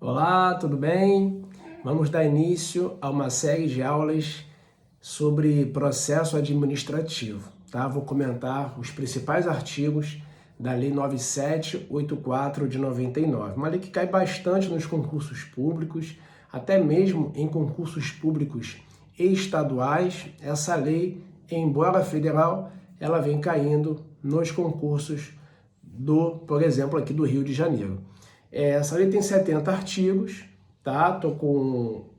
Olá, tudo bem? Vamos dar início a uma série de aulas sobre processo administrativo, tá? Vou comentar os principais artigos da Lei 9784 de 99, uma lei que cai bastante nos concursos públicos, até mesmo em concursos públicos estaduais. Essa lei, embora federal, ela vem caindo nos concursos por exemplo, aqui do Rio de Janeiro. Essa lei tem 70 artigos, tá? Tô com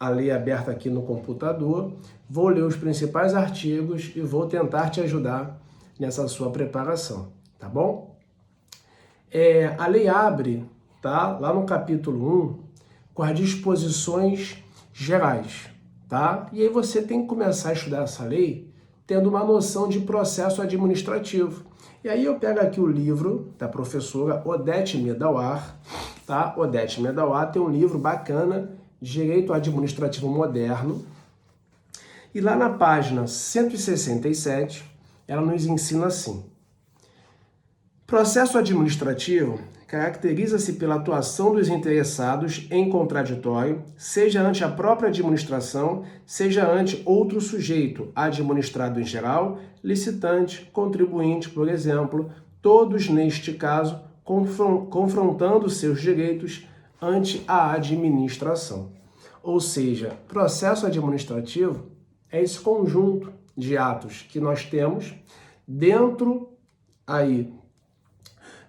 a lei aberta aqui no computador, vou ler os principais artigos e vou tentar te ajudar nessa sua preparação, tá bom? A lei abre, tá? Lá no capítulo 1, com as disposições gerais, tá? E aí você tem que começar a estudar essa lei tendo uma noção de processo administrativo. E aí eu pego aqui o livro da professora Odete Medawar, tá? Odete Medawar tem um livro bacana, Direito Administrativo Moderno. E lá na página 167, ela nos ensina assim: processo administrativo caracteriza-se pela atuação dos interessados em contraditório, seja ante a própria administração, seja ante outro sujeito, administrado em geral, licitante, contribuinte, por exemplo, todos, neste caso, confrontando seus direitos ante a administração. Ou seja, processo administrativo é esse conjunto de atos que nós temos dentro aí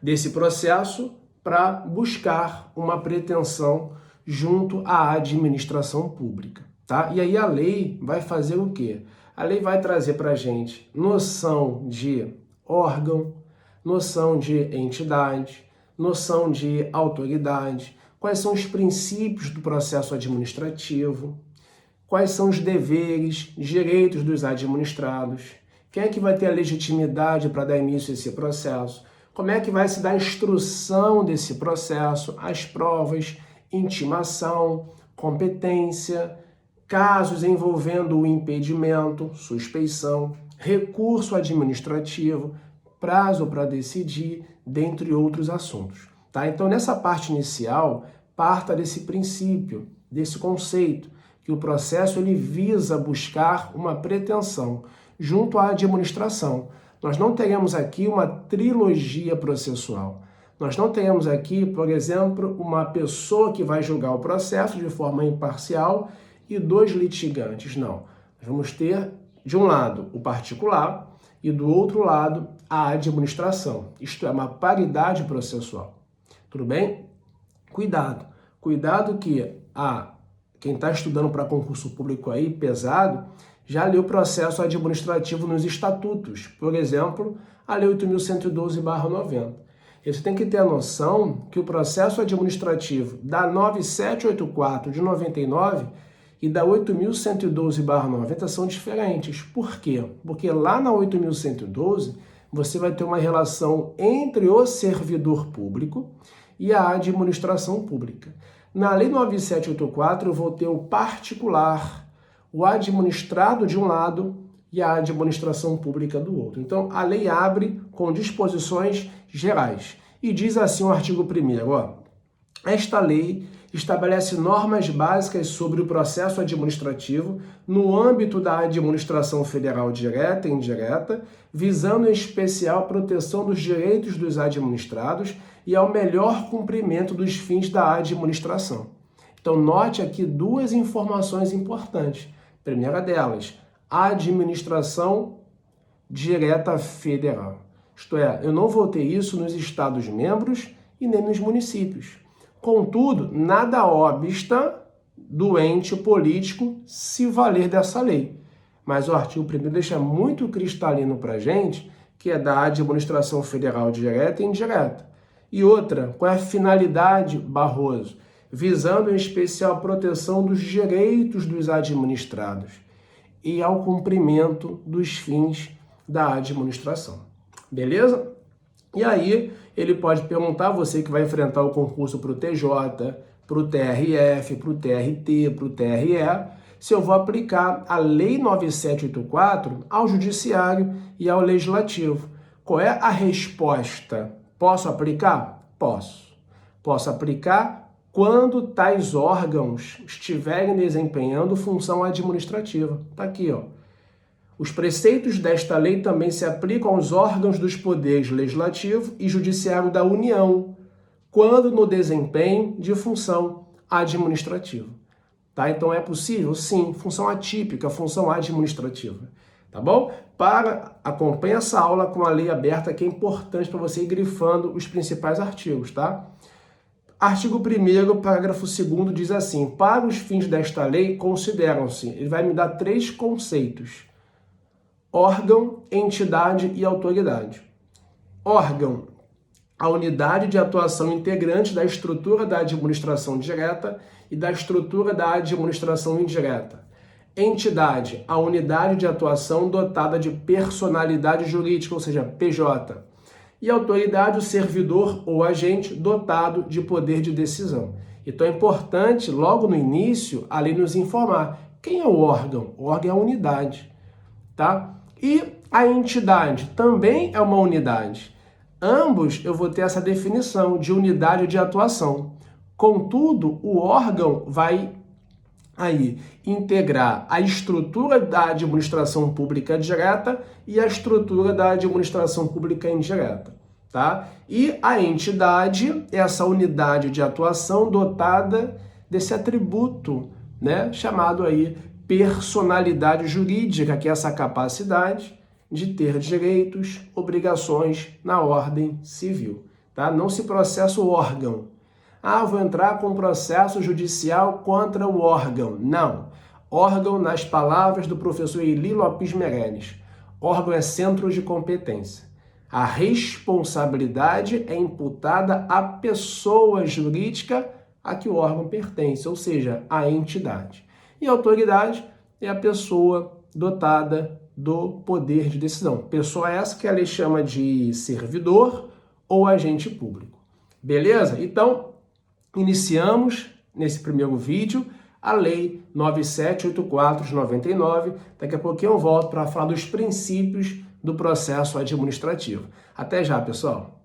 desse processo para buscar uma pretensão junto à administração pública, tá? E aí a lei vai fazer o quê? A lei vai trazer para a gente noção de órgão, noção de entidade, noção de autoridade, quais são os princípios do processo administrativo, quais são os deveres, direitos dos administrados, quem é que vai ter a legitimidade para dar início a esse processo, como é que vai se dar a instrução desse processo, as provas, intimação, competência, casos envolvendo o impedimento, suspeição, recurso administrativo, prazo para decidir, dentre outros assuntos. Tá? Então, nessa parte inicial, parta desse princípio, desse conceito, que o processo ele visa buscar uma pretensão junto à administração. Nós não teremos aqui uma trilogia processual. Nós não teremos aqui, por exemplo, uma pessoa que vai julgar o processo de forma imparcial e dois litigantes. Não. Nós vamos ter, de um lado, o particular e, do outro lado, a administração. Isto é, uma paridade processual. Tudo bem? Cuidado. Cuidado que quem está estudando para concurso público aí, pesado, já leu o processo administrativo nos estatutos, por exemplo, a Lei 8.112/90. E você tem que ter a noção que o processo administrativo da 9784 de 99 e da 8.112/90 são diferentes. Por quê? Porque lá na 8.112 você vai ter uma relação entre o servidor público e a administração pública. Na Lei 9784 eu vou ter o particular, o administrado de um lado e a administração pública do outro. Então, a lei abre com disposições gerais. E diz assim o artigo 1º, esta lei estabelece normas básicas sobre o processo administrativo no âmbito da administração federal direta e indireta, visando em especial a proteção dos direitos dos administrados e ao melhor cumprimento dos fins da administração. Então, note aqui duas informações importantes. Primeira delas, a administração direta federal. Isto é, eu não vou ter isso nos estados-membros e nem nos municípios. Contudo, nada obsta do ente político se valer dessa lei. Mas o artigo 1º deixa muito cristalino para a gente que é da administração federal direta e indireta. E outra, qual é a finalidade, Barroso? Visando em especial a proteção dos direitos dos administrados e ao cumprimento dos fins da administração. Beleza? E aí, ele pode perguntar, você que vai enfrentar o concurso para o TJ, para o TRF, para o TRT, para o TRE, se eu vou aplicar a Lei 9784 ao Judiciário e ao Legislativo. Qual é a resposta? Posso aplicar? Posso. Posso aplicar quando tais órgãos estiverem desempenhando função administrativa. Está aqui, ó. Os preceitos desta lei também se aplicam aos órgãos dos poderes legislativo e judiciário da União, quando no desempenho de função administrativa. Tá? Então é possível? Sim, função atípica, função administrativa. Tá bom? Acompanhe essa aula com a lei aberta, que é importante para você ir grifando os principais artigos, tá? Artigo 1º, parágrafo 2º, diz assim: para os fins desta lei, consideram-se, ele vai me dar 3 conceitos: órgão, entidade e autoridade. Órgão, a unidade de atuação integrante da estrutura da administração direta e da estrutura da administração indireta. Entidade, a unidade de atuação dotada de personalidade jurídica, ou seja, PJ. E autoridade, o servidor ou agente dotado de poder de decisão. Então é importante, logo no início, a lei nos informar quem é o órgão. O órgão é a unidade, tá? E a entidade também é uma unidade. Ambos eu vou ter essa definição de unidade de atuação. Contudo, o órgão vai aí integrar a estrutura da administração pública direta e a estrutura da administração pública indireta, tá? E a entidade é essa unidade de atuação dotada desse atributo, né, chamado aí personalidade jurídica, que é essa capacidade de ter direitos, obrigações na ordem civil, tá? Não se processa o órgão. Vou entrar com um processo judicial contra o órgão. Não. Órgão, nas palavras do professor Eli Lopes Meirelles, órgão é centro de competência. A responsabilidade é imputada à pessoa jurídica a que o órgão pertence, ou seja, à entidade. E a autoridade é a pessoa dotada do poder de decisão. Pessoa essa que a lei chama de servidor ou agente público. Beleza? Então, iniciamos nesse primeiro vídeo a Lei 9784 de 99. Daqui a pouquinho eu volto para falar dos princípios do processo administrativo. Até já, pessoal!